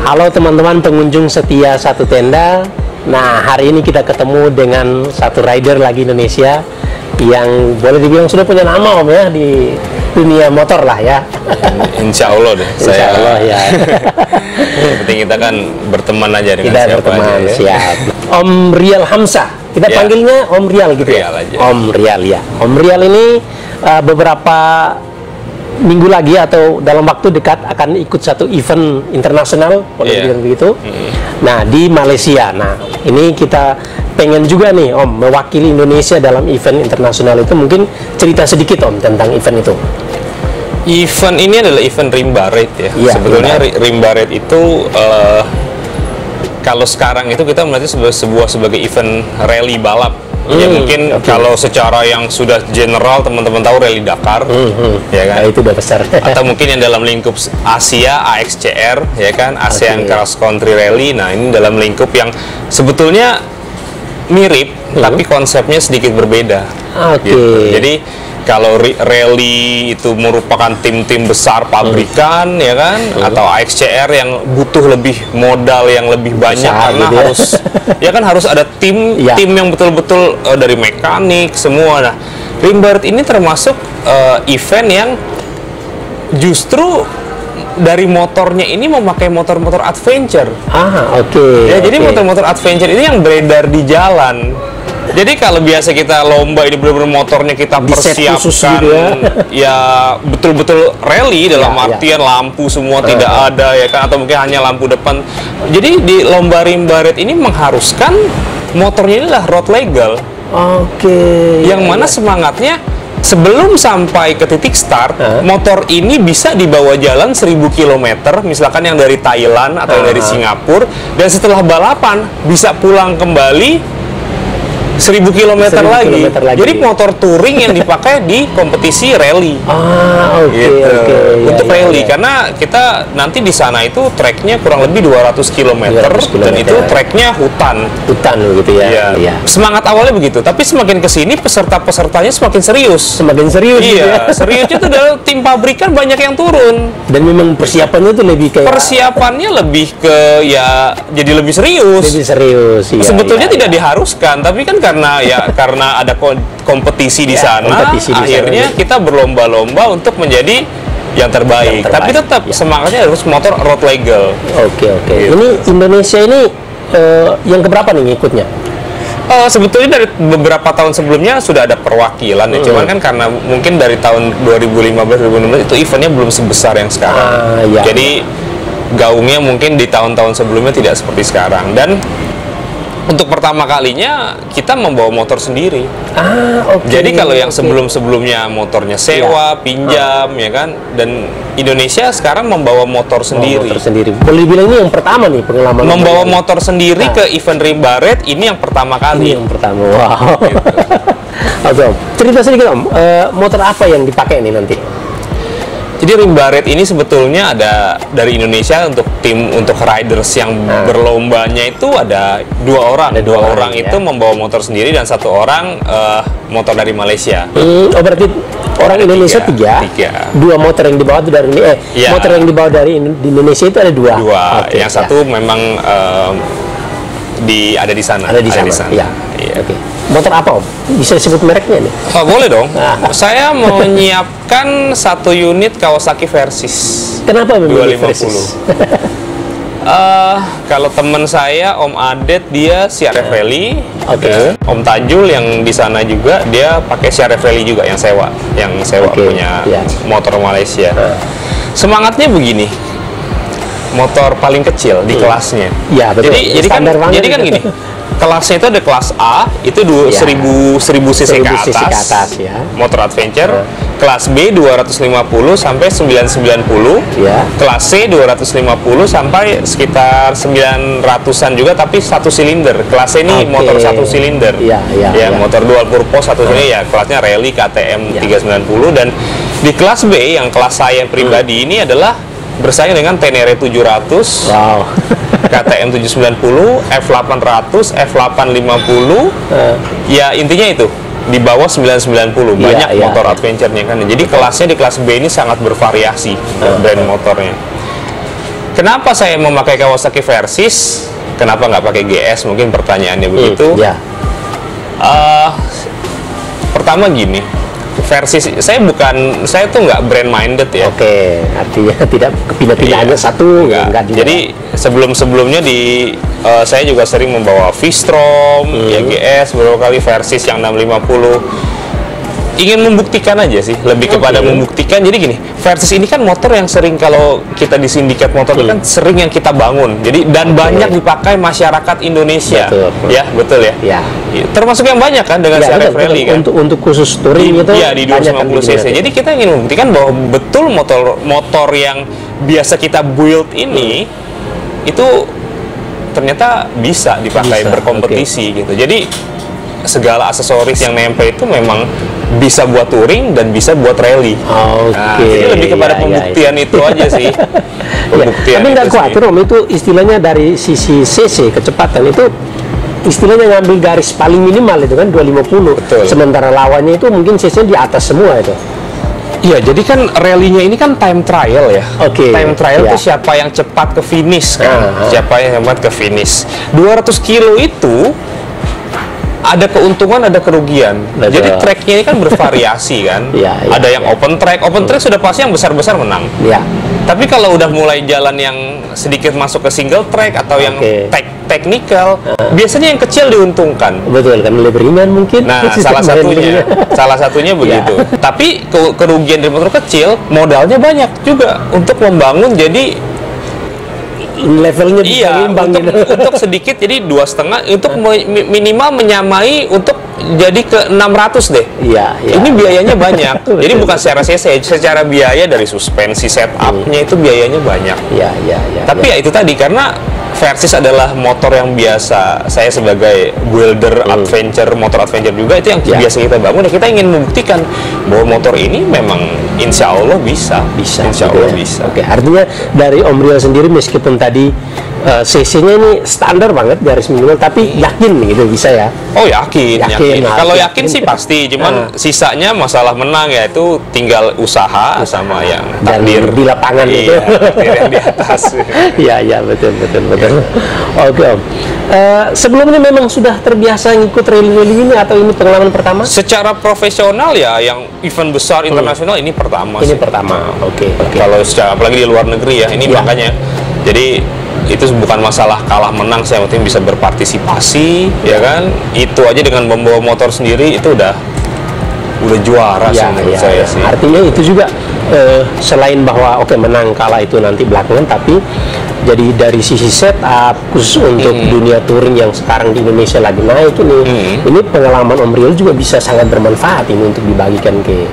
Halo teman-teman pengunjung setia Satu Tenda. Nah, hari ini kita ketemu dengan satu rider lagi Indonesia yang boleh dibilang sudah punya nama Om ya di dunia motor lah ya. Insya Allah deh. Insya Allah ya. Yang penting kita kan berteman aja dengan Kita siapa berteman, aja, ya. siap. Om Rial Hamzah. Kita Ya. panggilnya Om Rial gitu Rial ya. aja. Om Rial ya. Om Rial ini beberapa minggu lagi atau dalam waktu dekat akan ikut satu event internasional, boleh Iya. dibilang begitu. Nah, di Malaysia. Nah, ini kita pengen juga nih Om mewakili Indonesia dalam event internasional itu. Mungkin cerita sedikit Om tentang event itu. Event ini adalah event Rimba Raid ya. Iya, Sebetulnya Rimba Rimba Raid itu kalau sekarang itu kita melihatnya sebagai event rally balap. Ya mungkin kalau secara yang sudah general teman-teman tahu rally Dakar, ya kan? Nah, itu udah besar. Atau mungkin yang dalam lingkup Asia AXCR, ya kan? ASEAN Cross Country Rally. Nah, ini dalam lingkup yang sebetulnya mirip, tapi konsepnya sedikit berbeda. Oke. Gitu. Jadi kalau rally itu merupakan tim-tim besar pabrikan, ya kan, atau AXCR yang butuh lebih modal yang lebih banyak Besar karena gitu ya. harus, ya kan harus ada tim Ya. tim yang betul-betul dari mekanik semua. Nah, Rimba Raid ini termasuk event yang justru dari motornya ini memakai motor-motor adventure. Oke. Ya, jadi oke. motor-motor adventure ini yang beredar di jalan. Jadi kalau biasa kita lomba ini benar-benar motornya kita Di set persiapkan, khusus gitu ya betul-betul rally dalam Ya, artian lampu semua tidak ada ya kan, atau mungkin hanya lampu depan. Jadi di lomba Rimba Raid ini mengharuskan motornya ini adalah road legal. Oke. Yang mana semangatnya sebelum sampai ke titik start, motor ini bisa dibawa jalan 1000 km, misalkan yang dari Thailand atau dari Singapura, dan setelah balapan bisa pulang kembali 1000 km 1000 lagi. kilometer lagi. Jadi motor touring yang dipakai di kompetisi rally. Oke, Gitu. oke. Ya, Untuk ya, rally, ya. karena kita nanti di sana itu treknya kurang lebih 200 km, 200 dan kilometer. itu treknya hutan. Hutan gitu ya. Iya. Iya. Semangat awalnya begitu, tapi semakin kesini peserta-pesertanya semakin serius. Semakin serius gitu ya. Iya, seriusnya tuh adalah tim pabrikan banyak yang turun. Dan memang persiapannya itu lebih kayak Persiapannya lebih ke ya jadi lebih serius. lebih serius. Iya, Sebetulnya iya, tidak iya. diharuskan, tapi kan karena ada kompetisi di Ya, sana, kompetisi di akhirnya sana. kita berlomba-lomba untuk menjadi yang terbaik. Yang terbaik, Tapi tetap ya. semangatnya harus motor road legal. Oke, oke. Gitu. Ini Indonesia ini yang keberapa nih ngikutnya? Sebetulnya dari beberapa tahun sebelumnya sudah ada perwakilan ya, cuman kan karena mungkin dari tahun 2015-2016 itu eventnya belum sebesar yang sekarang. Iya. Jadi gaungnya mungkin di tahun-tahun sebelumnya tidak seperti sekarang, dan untuk pertama kalinya kita membawa motor sendiri. Oke. Jadi kalau yang oke. sebelum-sebelumnya motornya sewa, pinjam, ya kan, dan Indonesia sekarang membawa motor sendiri. Motor sendiri. Boleh bilang ini yang pertama nih pengalaman. Membawa Om. motor sendiri ke event Rimba Raid ini yang pertama Ini kali. yang pertama. Wow. Oke, Om. Cerita sedikit Om. Motor apa yang dipakai nih nanti? Jadi Rimba Raid ini sebetulnya ada dari Indonesia untuk riders yang berlombanya itu ada 2 orang. Ada dua Dua orang, orang ya. itu membawa motor sendiri dan 1 orang motor dari Malaysia. Berarti orang Ada Indonesia tiga. tiga. 2 motor yang dibawa itu dari Iya. motor yang dibawa dari di Indonesia itu ada 2. 2. Oke, Yang ya. satu memang ada di sana. Ada di sana. Iya. Iya. Oke. Motor apa Om? Bisa disebut mereknya nih? Oh, boleh dong. Saya menyiapkan 1 unit Kawasaki Versys. Kenapa memilih 250. Versys? Kalau teman saya Om Adet dia CRF Rally. Oke. Ada Om Tajul yang di sana juga dia pakai CRF Rally juga yang sewa Oke, punya iya. motor Malaysia. Semangatnya begini. Motor paling kecil di kelasnya. Iya, betul. Standar banget Jadi kan itu. gini. Kelasnya itu ada kelas A, itu 1000 cc ke 1000 cc ke atas, atas, ya. motor adventure. Kelas B 250 sampai 990. Ya. Kelas C 250 sampai sekitar 900-an juga, tapi 1 silinder. Kelas C ini Oke. motor 1 silinder. Iya, iya, Ya, iya. motor dual purpose 1 silinder ya, kelasnya Rally KTM Ya. 390. Dan di kelas B yang kelas saya pribadi ini adalah bersaing dengan Tenere 700. Wow. KTM 790, F800, F850, ya intinya itu di bawah 990 banyak Iya, motor iya. adventure-nya kan. Jadi kelasnya di kelas B ini sangat bervariasi brand motornya. Kenapa saya memakai Kawasaki Versys? Kenapa nggak pakai GS? Mungkin pertanyaannya begitu. Ya. Pertama gini, Versys saya tuh nggak brand minded ya. Oke, artinya tidak kepindah-pindah hanya satu, enggak juga. Jadi sebelumnya saya juga sering membawa V-Strom, ya GS, beberapa kali Versys yang 650. Ingin membuktikan aja sih, lebih kepada membuktikan. Jadi gini, Versys ini kan motor yang sering kalau kita di sindikat motor kan sering yang kita bangun. Jadi banyak dipakai masyarakat Indonesia. Betul ya. Ya. Termasuk yang banyak kan dengan CRF Rally kan. Untuk khusus touring itu di 250 cc. Jadi kita ingin membuktikan bahwa betul motor yang biasa kita build ini itu ternyata bisa dipakai berkompetisi gitu. Jadi segala aksesoris yang nempel itu memang bisa buat touring dan bisa buat rally. Jadi lebih kepada pembuktian itu aja sih. Tapi nggak khawatir Om, itu istilahnya dari sisi CC kecepatan itu istilahnya ngambil garis paling minimal itu kan 250. Betul. Sementara lawannya itu mungkin CC di atas semua itu. Iya, jadi kan rally-nya ini kan time trial ya. Time trial itu siapa yang cepat ke finish kan. Siapa yang cepat ke finish. 200 kilo itu ada keuntungan, ada kerugian. Jadi tracknya ini kan bervariasi kan. Ada yang open track sudah pasti yang besar-besar menang. Tapi kalau udah mulai jalan yang sedikit masuk ke single track atau yang technical, biasanya yang kecil diuntungkan. Betul kan, lebih ringan mungkin. Nah, salah satunya begitu. Tapi kerugian dari motor kecil, modalnya banyak juga untuk membangun jadi levelnya bisa untuk sedikit jadi 2,5 untuk minimal menyamai untuk jadi ke 600 deh. Ini biayanya banyak. Jadi bukan secara CC, secara biaya dari suspensi setupnya itu biayanya banyak. Tapi ya itu tadi, karena Versys adalah motor yang biasa saya sebagai builder motor adventure juga, itu yang biasa kita bangun. Dan kita ingin membuktikan bahwa motor ini memang insya Allah bisa. Insya Allah bisa. Artinya dari Om Rio sendiri meskipun tadi CC-nya ini standar banget garis minimal, tapi yakin gitu bisa ya? Oh yakin. Kalau yakin sih pasti, cuman sisanya masalah menang ya itu tinggal usaha sama yang takdir di lapangan itu. Takdir yang di atas. Iya betul. Oke Om. Sebelumnya memang sudah terbiasa ngikut rally-rally ini atau ini pengalaman pertama? Secara profesional ya, yang event besar internasional ini pertama. Ini pertama. Oke. Kalau apalagi di luar negeri ya, ini makanya. Jadi itu bukan masalah kalah menang, saya penting bisa berpartisipasi, ya kan? Itu aja dengan membawa motor sendiri itu udah juara sih menurut saya sih. Artinya itu juga selain bahwa menang kalah itu nanti belakangan, tapi jadi dari sisi setup khusus untuk dunia touring yang sekarang di Indonesia lagi naik ini pengalaman Om Rio juga bisa sangat bermanfaat ini untuk dibagikan ke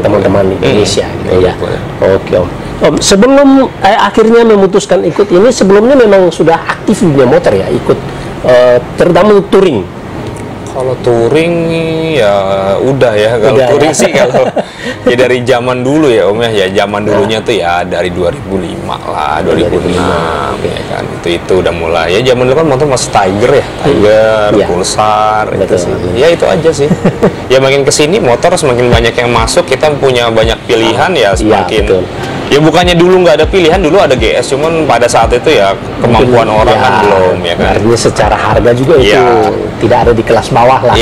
teman-teman di Indonesia gitu ya. Oke Om, sebelum akhirnya memutuskan ikut ini, sebelumnya memang sudah aktif di dunia motor ya, ikut terutama touring. Kalau touring ya udah ya, kalau touring sih kalau ya dari zaman dulu ya Om ya, zaman dulunya tuh ya dari 2005 lah, 2006 ya kan, itu udah mulai. Ya zaman dulu kan motor masih Tiger ya, Pulsar itu sih. Ya itu aja sih. Ya makin kesini motor semakin banyak yang masuk, kita punya banyak pilihan ya semakin. Ya bukannya dulu nggak ada pilihan, dulu ada GS, cuman pada saat itu ya kemampuan orang kan belum ya kan. Artinya secara harga juga itu tidak ada di kelas bawah lah.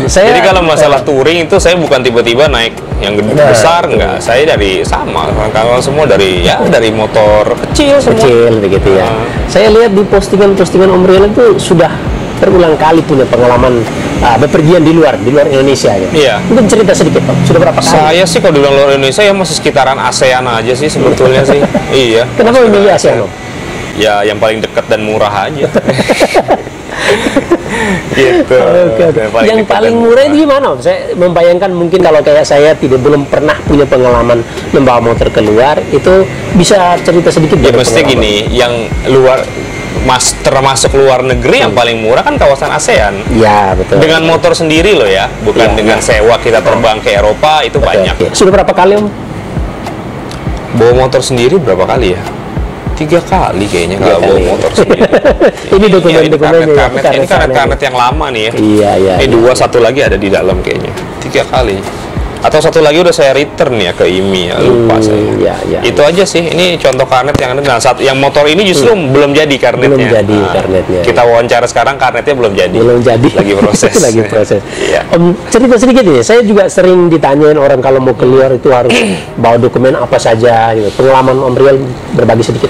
Jadi kalau masalah touring itu saya bukan tiba-tiba naik yang besar, enggak. Saya dari kawan semua dari motor kecil semua. Kecil begitu ya. Saya lihat di postingan Om Rio itu sudah berulang kali punya pengalaman bepergian di luar Indonesia ya. Mungkin cerita sedikit Pak, sudah berapa kali? Saya sih kalau di luar Indonesia ya masih sekitaran ASEAN aja sih sebetulnya sih. Iya. Kenapa memilih ASEAN Om? Ya yang paling dekat dan murah aja. Gitu. Yang paling murah itu gimana Om? Saya membayangkan mungkin kalau kayak saya belum pernah punya pengalaman membawa motor keluar, itu bisa cerita sedikit. Ya mesti gini, yang luar termasuk luar negeri yang paling murah kan kawasan ASEAN. Iya betul. Dengan motor sendiri loh ya, bukan dengan sewa kita terbang ke Eropa itu banyak. Sudah berapa kali Om? Bawa motor sendiri berapa kali ya? 3 kali kayaknya kalau bawa motor sendiri. Ini dokumen-dokumennya. Ini karnet yang lama nih ya. Iya. Ini 2, 1 lagi ada di dalam kayaknya. 3 kali. Atau satu lagi udah saya return ya ke IMI ya, lupa saya. Itu aja sih. Ini contoh karnet yang ada. Nah, yang motor ini justru belum jadi karnetnya. Belum jadi karnetnya. Kita wawancara sekarang karnetnya belum jadi. Belum jadi. Lagi proses. Lagi proses. Iya. Om, cerita sedikit nih. Saya juga sering ditanyain orang kalau mau keluar itu harus bawa dokumen apa saja. Gitu. Pengalaman Om Rial berbagi sedikit.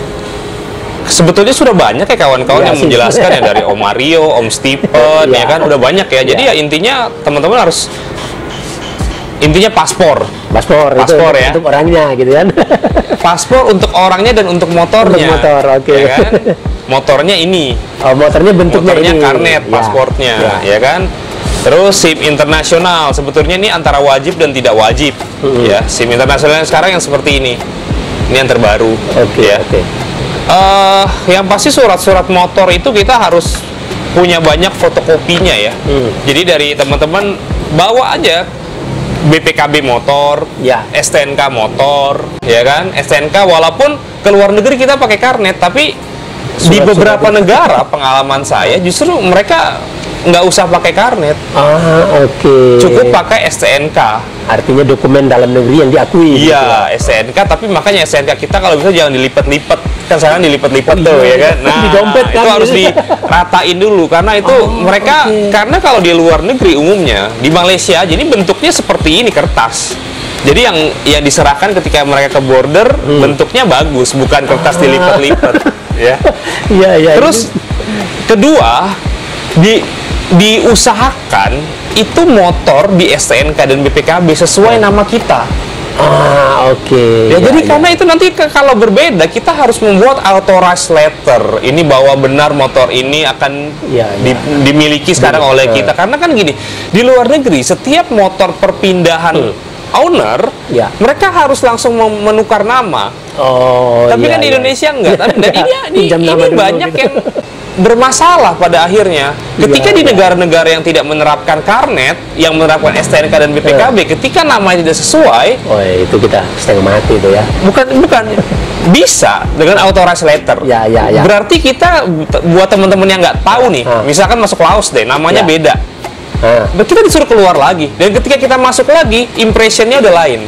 Sebetulnya sudah banyak ya kawan-kawan yang menjelaskan ya, dari Om Mario, Om Stephen, ya kan udah banyak ya. Jadi ya intinya teman-teman harus paspor itu ya untuk orangnya gitu kan. Paspor untuk orangnya dan untuk motornya. Untuk motor, oke. Ya kan? Motornya ini. Oh, motornya bentuknya motornya ini. Karnet, pasportnya, ya kan. Terus SIM internasional, sebetulnya ini antara wajib dan tidak wajib. Ya, SIM internasional sekarang yang seperti ini. Ini yang terbaru. Ya. Yang pasti surat-surat motor itu kita harus punya banyak fotokopinya ya. Jadi dari teman-teman bawa aja BPKB motor, STNK motor, ya kan? STNK walaupun ke luar negeri kita pakai karnet, tapi di beberapa negara pengalaman saya justru mereka nggak usah pakai karnet. Cukup pakai STNK. Artinya dokumen dalam negeri yang diakui. Iya, gitu. STNK, tapi makanya STNK kita kalau bisa jangan dilipat-lipat. Kan sekarang dilipat-lipat tuh, ya kan? Nah, di dompet kan itu harus diratain dulu karena itu mereka karena kalau di luar negeri umumnya di Malaysia jadi bentuknya seperti ini, kertas. Jadi yang diserahkan ketika mereka ke border bentuknya bagus, bukan kertas dilipat-lipat, ya. Iya. Terus kedua diusahakan itu motor di STNK dan BPKB sesuai nama kita. Ya, jadi karena itu nanti kalau berbeda kita harus membuat authorized letter. Ini bahwa benar motor ini akan dimiliki sekarang oleh kita. Karena kan gini, di luar negeri setiap motor perpindahan owner, mereka harus langsung menukar nama. Tapi kan di Indonesia enggak. Dan ini banyak yang bermasalah pada akhirnya ketika di negara-negara yang tidak menerapkan karnet, yang menerapkan STNK dan BPKB, ketika namanya tidak sesuai, itu kita setengah mati itu ya. Bukan bisa dengan authorized letter. Berarti kita buat teman-teman yang nggak tahu nih, misalkan masuk Laos deh, namanya beda. Kita disuruh keluar lagi, dan ketika kita masuk lagi, impressionnya udah lain.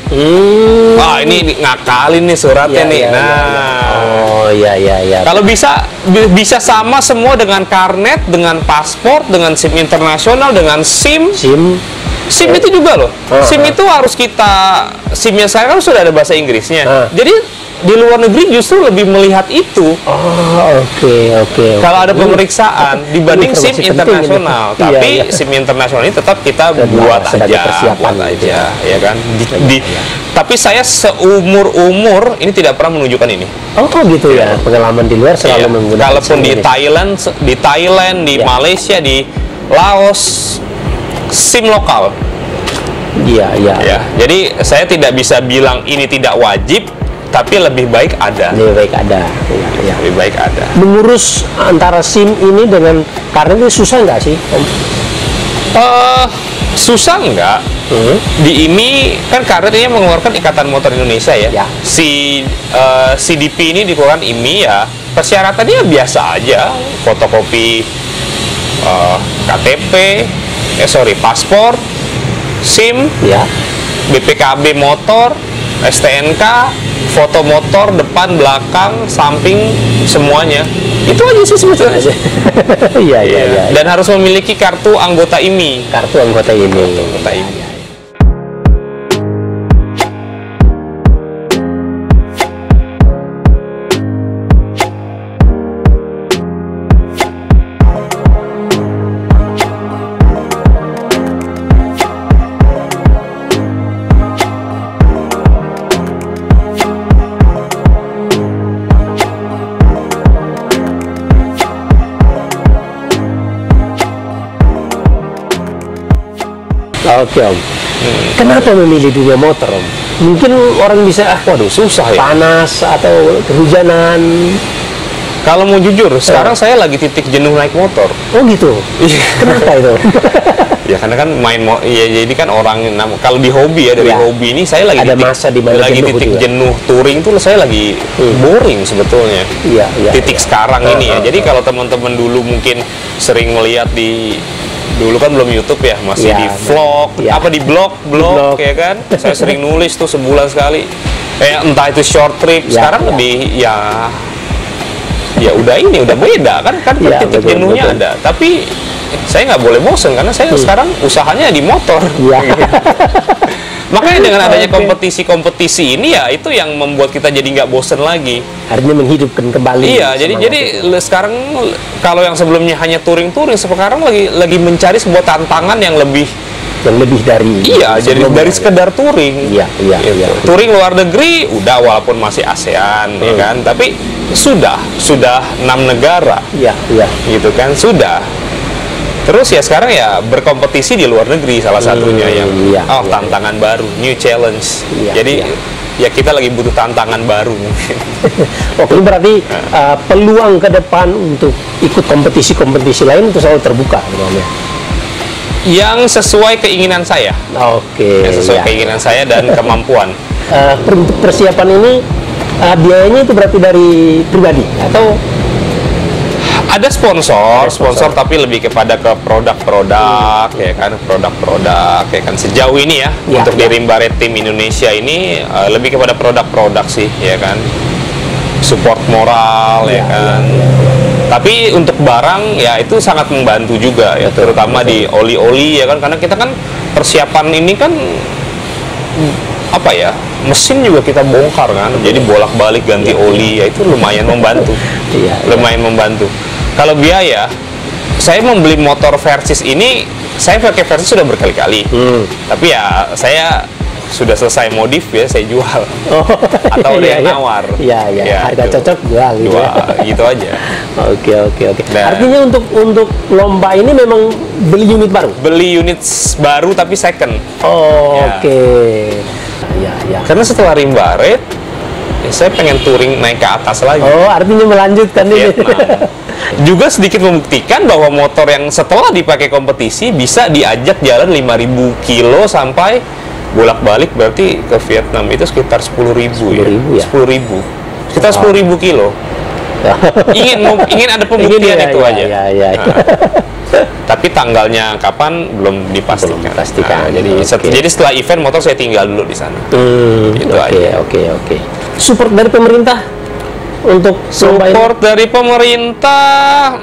Ini ngakalin nih suratnya nih. Kalau bisa sama semua dengan karnet, dengan paspor, dengan SIM internasional, dengan SIM itu juga loh. SIM itu harus SIM-nya saya kan sudah ada bahasa Inggrisnya. Jadi di luar negeri justru lebih melihat itu. Kalau ada pemeriksaan dibanding SIM internasional, tapi SIM internasional ini tetap kita buat aja, ya kan. Tapi saya seumur ini tidak pernah menunjukkan ini. Gitu ya. Pengalaman di luar selalu menggunakan. Kalaupun di Thailand, di Malaysia, di Laos, SIM lokal. Ya. Jadi saya tidak bisa bilang ini tidak wajib. Tapi lebih baik ada. Lebih baik ada. Mengurus antara SIM ini dengan karnet itu susah nggak sih, Om? Susah nggak? Di IMI kan karnet ini mengeluarkan Ikatan Motor Indonesia ya. CDP ini dikeluarkan IMI ya. Persyaratannya biasa aja, fotokopi KTP, paspor, SIM, BPKB motor, STNK, foto motor depan, belakang, samping, semuanya. Itu aja sih sebetulnya. Dan harus memiliki kartu anggota IMI. Kartu anggota IMI. Oke Om, kenapa memilih dunia motor Om? Mungkin orang bisa, waduh susah ya, panas atau kehujanan. Kalau mau jujur, sekarang saya lagi titik jenuh naik motor. Oh gitu? Kenapa itu? Ya karena kan jadi kan orang kalau di hobi ya, dari hobi ini saya lagi ada masa di mana lagi titik jenuh touring tuh saya lagi boring sebetulnya. Titik sekarang ini ya. Jadi kalau teman-teman dulu mungkin sering melihat di Dulu kan belum YouTube ya, masih Ya, di vlog, ya. apa di blog ya kan. Saya sering nulis tuh sebulan sekali. Entah itu short trip. Ya, Sekarang ya. lebih ya udah beda kan Ya, titik betul, jenuhnya betul. ada. Tapi saya nggak boleh bosen karena saya sekarang usahanya di motor. Ya. Makanya dengan adanya Oke. kompetisi ini ya itu yang membuat kita jadi nggak bosen lagi. Artinya menghidupkan kembali. Iya, jadi sekarang kalau yang sebelumnya hanya touring-touring, sekarang lagi mencari sebuah tantangan yang lebih dari. iya, jadi sebelumnya, dari sekedar touring. Iya, iya, Gitu. iya. Touring luar negeri udah walaupun masih ASEAN ya kan, tapi sudah 6 negara Iya, iya. gitu kan, sudah. Terus ya sekarang ya berkompetisi di luar negeri salah satunya yang iya, iya. tantangan baru, new challenge. Iya, Jadi iya. ya kita lagi butuh tantangan baru mungkin. Oke, berarti peluang ke depan untuk ikut kompetisi-kompetisi lain itu selalu terbuka sebenarnya. Yang sesuai keinginan saya. Oke. Yang sesuai ya. keinginan saya dan kemampuan. Untuk persiapan ini biayanya itu berarti dari pribadi atau Ada sponsor tapi lebih kepada ke produk-produk ya kan, produk-produk ya kan. Sejauh ini ya, Ya, untuk ya. di Rimba Red Team Indonesia ini lebih kepada produk-produk sih ya kan. Support moral ya kan. Tapi untuk barang ya itu sangat membantu juga ya, terutama di oli-oli ya kan, karena kita kan persiapan ini kan apa ya, mesin juga kita bongkar kan, jadi bolak-balik ganti oli ya itu lumayan membantu. Iya, Lumayan membantu. Kalau biaya, saya membeli motor Versys ini, saya pakai Versys sudah berkali-kali. Tapi ya saya sudah selesai modif ya, saya jual. Atau ada yang nawar. Iya, iya. Ya, Harga itu. cocok jual gitu. Jual, Ya. gitu aja. Oke. Nah. Artinya untuk lomba ini memang beli unit baru. Beli unit baru tapi second. Oh, Ya. oke. Ya. Karena setelah Rimba Red, ya saya pengen touring naik ke atas lagi. Oh, artinya melanjutkan ini. Vietnam. Juga sedikit membuktikan bahwa motor yang setelah dipakai kompetisi bisa diajak jalan 5.000 kilo sampai bolak-balik, berarti ke Vietnam itu sekitar 10.000 ya. 10.000 ya? 10.000. Sekitar 10.000 kilo. Ingin ada pembuktian itu aja. Ya. Nah, tapi tanggalnya kapan belum dipastikan. Belum dipastikan. Nah, jadi setelah event motor saya tinggal dulu di sana. Itu aja. Oke. Support dari pemerintah untuk lomba ini? Support dari pemerintah,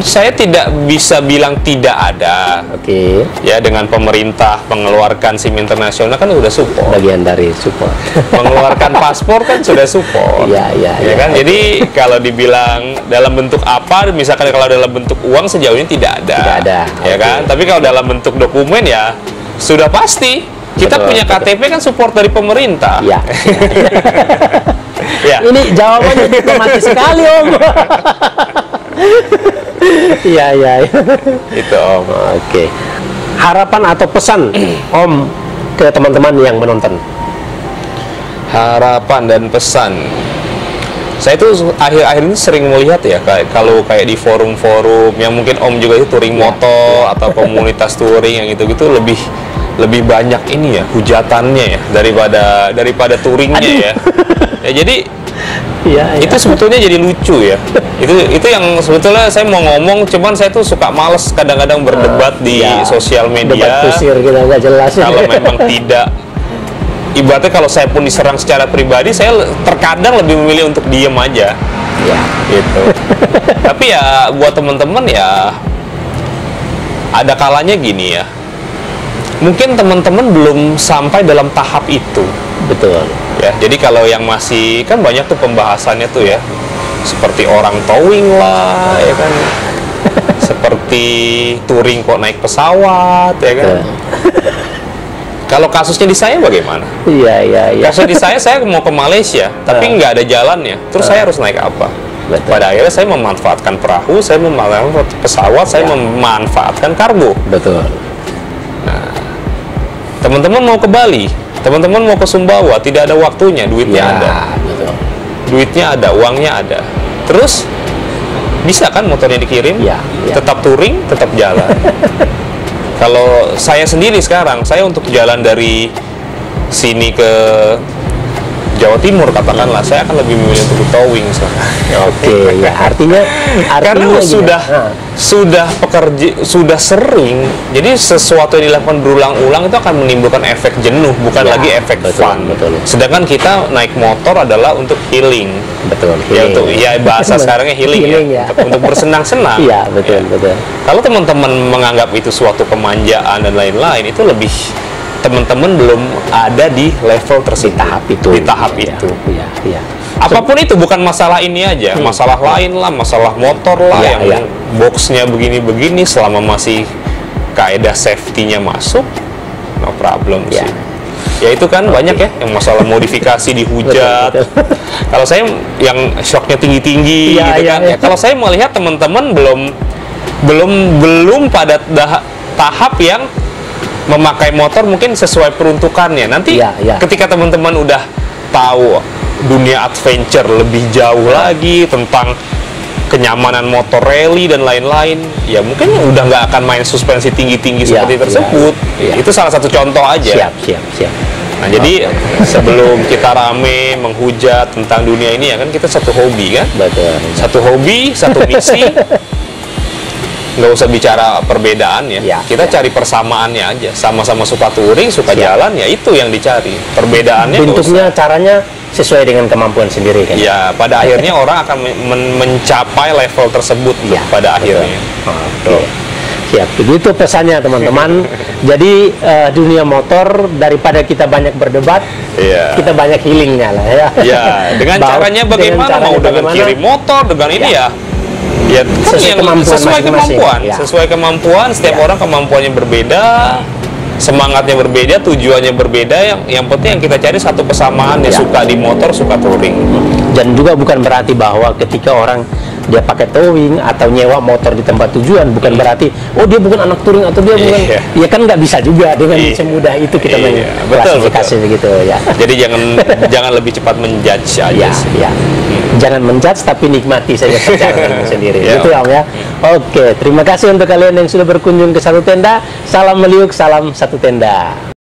saya tidak bisa bilang tidak ada. Oke. Ya, dengan pemerintah mengeluarkan SIM internasional kan udah support. Bagian dari support. Mengeluarkan paspor kan sudah support. Iya. Ya kan, jadi kalau dibilang dalam bentuk apa, misalkan kalau dalam bentuk uang sejauh ini tidak ada. Tidak ada, Ya oke. kan, tapi kalau dalam bentuk dokumen ya sudah pasti. Kita Betul, punya KTP kan support dari pemerintah. Iya. Ya. Ini jawabannya diplomatis sekali, Om. Iya. Itu Om. Oke. Harapan atau pesan Om ke teman-teman yang menonton? Harapan dan pesan. Saya tuh akhir-akhir ini sering melihat ya, kalau kayak di forum-forum yang mungkin Om juga itu touring motor atau komunitas touring yang gitu-gitu lebih banyak ini ya hujatannya ya daripada touringnya ya. Ya jadi Iya. itu sebetulnya jadi lucu ya. Itu yang sebetulnya saya mau ngomong, cuman saya tuh suka males kadang-kadang berdebat di Ya, sosial debat media. kusir kita nggak jelas. Kalau memang tidak, ibaratnya kalau saya pun diserang secara pribadi, saya terkadang lebih memilih untuk diem aja. Ya. Gitu. Tapi ya buat teman-teman ya ada kalanya gini ya. Mungkin teman-teman belum sampai dalam tahap itu. Betul. Ya, jadi kalau yang masih kan banyak tuh pembahasannya tuh ya. Seperti orang towing lah, ya kan. Seperti touring kok naik pesawat, ya kan. Kalau kasusnya di saya bagaimana? Iya. Kasusnya di saya mau ke Malaysia, tapi nggak ada jalannya. Terus saya harus naik apa? Betul. Pada akhirnya saya memanfaatkan perahu, saya memanfaatkan pesawat, saya memanfaatkan kargo. Betul. Teman-teman mau ke Bali, teman-teman mau ke Sumbawa, tidak ada waktunya, duitnya ada. Betul. Duitnya ada, uangnya ada. Terus bisa kan motornya dikirim? Ya. Tetap touring, tetap jalan. Kalau saya sendiri sekarang, saya untuk jalan dari sini ke Jawa Timur katakanlah, saya akan lebih memilih untuk towing. Oke, ya artinya karena gini, sudah sering, jadi sesuatu yang dilakukan berulang-ulang itu akan menimbulkan efek jenuh, bukan lagi efek fun. Betul. Sedangkan kita naik motor adalah untuk healing. Betul. Ya untuk bahasa sekarangnya healing ya. Untuk bersenang-senang. Iya, betul. Kalau teman-teman menganggap itu suatu kemanjaan dan lain-lain, itu lebih teman-teman belum ada di level tersebut, di tahap itu. Iya. Apapun itu, bukan masalah ini aja, masalah lain lah, masalah motor lah, yang boxnya begini-begini, selama masih kaedah safety-nya masuk, no problem sih. Ya itu kan banyak ya, yang masalah modifikasi dihujat. Kalau saya yang shocknya tinggi-tinggi, gitu kan. Ya, kalau saya melihat teman-teman belum pada tahap yang memakai motor mungkin sesuai peruntukannya. Nanti ketika teman-teman udah tahu dunia adventure lebih jauh lagi tentang kenyamanan motor rally dan lain-lain, ya mungkin udah nggak akan main suspensi tinggi-tinggi seperti tersebut. Itu salah satu contoh aja. Siap. Nah, jadi sebelum kita rame menghujat tentang dunia ini, ya kan kita satu hobi kan? Betul. Satu hobi, satu misi. Nggak usah bicara perbedaan ya. Kita cari persamaannya aja. Sama-sama suka touring, suka jalan, ya itu yang dicari. Perbedaannya bentuknya, caranya sesuai dengan kemampuan sendiri kan. Ya, pada akhirnya orang akan mencapai level tersebut pada akhirnya. Siap, begitu pesannya teman-teman. Jadi dunia motor, daripada kita banyak berdebat, kita banyak healingnya lah ya. Ya, dengan caranya bagaimana, mau dengan kiri motor, dengan ini ya sesuai kemampuan. Setiap orang kemampuannya berbeda, semangatnya berbeda, tujuannya berbeda. Yang penting yang kita cari satu kesamaan, ya suka di motor, suka touring. Dan juga bukan berarti bahwa ketika orang dia pakai towing atau nyewa motor di tempat tujuan, bukan berarti dia bukan anak touring atau dia bukan, ya kan nggak bisa juga dengan semudah itu kita mengklasifikasi begitu ya. Jadi jangan lebih cepat menjudge aja sih. Jangan menjudge, tapi nikmati saja perjalanan sendiri. Gitu ya Om ya. Oke, terima kasih untuk kalian yang sudah berkunjung ke Satu Tenda. Salam meliuk, salam Satu Tenda.